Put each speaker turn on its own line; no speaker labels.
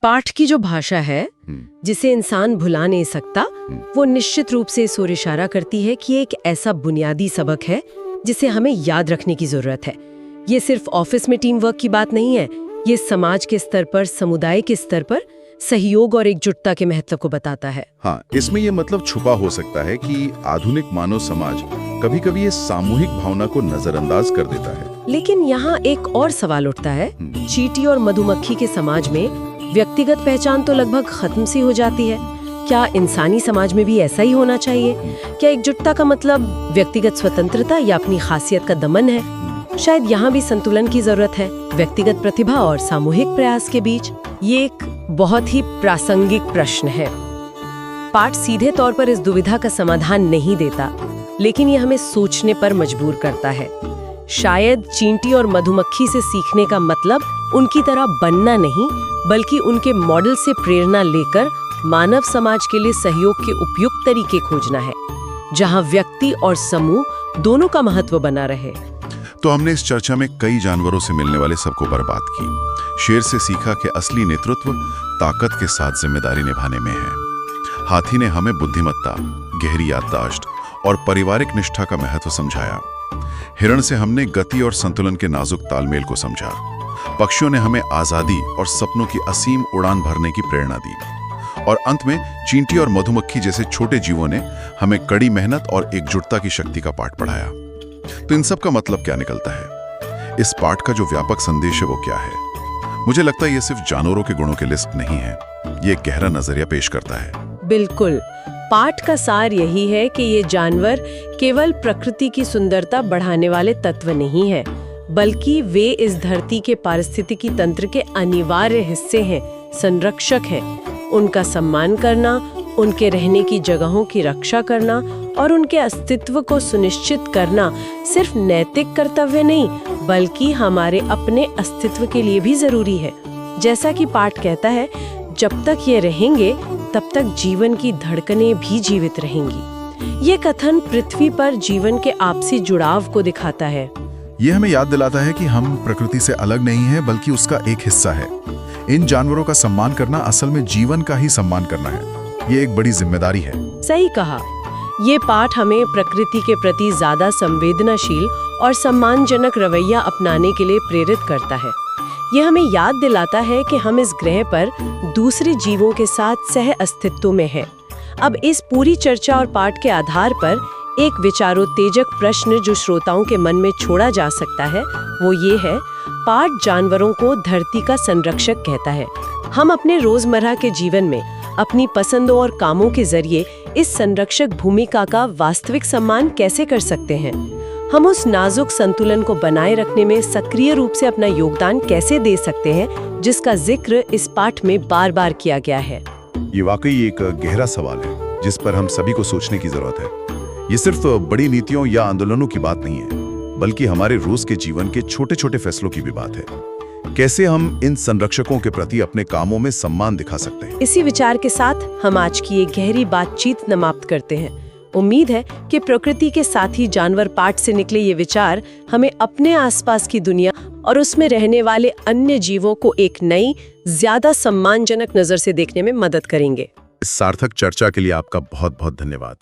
पाठ की जो भाषा है जिसे इंसान भुला नहीं सकता, वो निश्चित रूप से इस ओर इशारा करती है कि एक ऐसा बुनियादी सबक है जिसे हमें याद रखने की जरूरत है। ये सिर्फ ऑफिस में टीम वर्क की बात नहीं है, ये समाज के स्तर पर, समुदाय के स्तर पर सहयोग और एकजुटता के महत्व को बताता है।
हाँ, इसमें ये मतलब छुपा हो सकता है कि आधुनिक मानव समाज कभी-कभी इस सामूहिक भावना को नजरअंदाज कर देता है।
लेकिन यहाँ एक और सवाल उठता है, चींटी और मधुमक्खी के समाज में व्यक्तिगत पहचान तो लगभग खत्म सी हो जाती है। क्या इंसानी समाज में भी ऐसा ही होना चाहिए? क्या एकजुटता का मतलब व्यक्तिगत स्वतंत्रता या अपनी खासियत का दमन है? शायद यहाँ भी संतुलन की जरूरत है, व्यक्तिगत प्रतिभा और सामूहिक प्रयास के बीच। ये एक बहुत ही प्रासंगिक प्रश्न है। पाठ सीधे तौर पर इस दुविधा का समाधान नहीं देता, लेकिन ये हमें सोचने पर मजबूर करता है। शायद चींटी और मधुमक्खी से सीखने का मतलब उनकी तरह बनना नहीं, बल्कि उनके मॉडल से प्रेरणा लेकर मानव समाज के लिए सहयोग के उपयुक्त तरीके खोजना है, जहां व्यक्ति और समूह दोनों का महत्व बना रहे।
तो हमने इस चर्चा में कई जानवरों से मिलने वाले सबको पर बात की। शेर से सीखा कि असली नेतृत्व ताकत के साथ जिम्मेदारी निभाने में है। हाथी ने हमें बुद्धिमत्ता, गहरी याददाश्त और पारिवारिक निष्ठा का महत्व समझाया। हिरण से हमने गति और संतुलन के नाजुक तालमेल को समझा। पक्षियों ने हमें आजादी और सपनों की असीम उड़ान भरने की प्रेरणा दी। और अंत में चींटी और मधुमक्खी जैसे छोटे जीवों ने हमें कड़ी मेहनत और एकजुटता की शक्ति का पाठ पढ़ाया। तो इन सब का मतलब क्या निकलता है? इस पाठ का जो व्यापक संदेश है वो क्या है? मुझे लगता है ये सिर्फ जानवरों के गुणों की लिस्ट नहीं है, ये एक गहरा नजरिया पेश करता है।
बिल्कुल, पाठ का सार यही है कि ये जानवर केवल प्रकृति की सुंदरता बढ़ाने वाले तत्व नहीं है, बल्कि वे इस धरती के पारिस्थितिकी तंत्र के अनिवार्य हिस्से हैं, संरक्षक हैं। उनका सम्मान करना, उनके रहने की जगहों की रक्षा करना और उनके अस्तित्व को सुनिश्चित करना सिर्फ नैतिक कर्तव्य नहीं, बल्कि हमारे अपने अस्तित्व के लिए भी जरूरी है। जैसा कि पाठ कहता है, जब तक ये रहेंगे तब तक जीवन की धड़कनें भी जीवित रहेंगी। ये कथन पृथ्वी पर जीवन के आपसी जुड़ाव को दिखाता है।
ये हमें याद दिलाता है कि हम प्रकृति से अलग नहीं हैं, बल्कि उसका एक हिस्सा है। इन जानवरों का सम्मान करना असल में जीवन का ही सम्मान करना है। ये एक बड़ी जिम्मेदारी है।
सही कहा। ये पाठ हमें प्रकृति के प्रति ज्यादा संवेदनशील और सम्मानजनक रवैया अपनाने के लिए प्रेरित करता है। ये हमें याद दिलाता है कि हम इस ग्रह पर दूसरे जीवों के साथ सह अस्तित्व में हैं। अब इस पूरी चर्चा और पाठ के आधार पर एक विचारोत्तेजक प्रश्न जो श्रोताओं के मन में छोड़ा जा सकता है, वो ये है, पाठ जानवरों को धरती का संरक्षक कहता है। हम अपने रोजमर्रा के जीवन में अपनी पसंदों और कामों के जरिए इस संरक्षक भूमिका का वास्तविक सम्मान कैसे कर सकते हैं? हम उस नाजुक संतुलन को बनाए रखने में सक्रिय रूप से अपना योगदान कैसे दे सकते हैं, जिसका जिक्र इस पाठ में बार बार किया गया है?
ये वाकई एक गहरा सवाल है जिस पर हम सभी को सोचने की जरूरत है। ये सिर्फ बड़ी नीतियों या आंदोलनों की बात नहीं है, बल्कि हमारे रोज के जीवन के छोटे छोटे फैसलों की भी बात है। कैसे हम इन संरक्षकों के प्रति अपने कामों में सम्मान दिखा सकते हैं? इसी
विचार के साथ हम आज की एक गहरी बातचीत समाप्त करते हैं। उम्मीद है कि प्रकृति के साथ ही जानवर पाठ से निकले ये विचार हमें अपने आसपास की दुनिया और उसमें रहने वाले अन्य जीवों को एक नई, ज्यादा सम्मानजनक नजर से देखने में मदद करेंगे।
इस सार्थक चर्चा के लिए आपका बहुत बहुत धन्यवाद।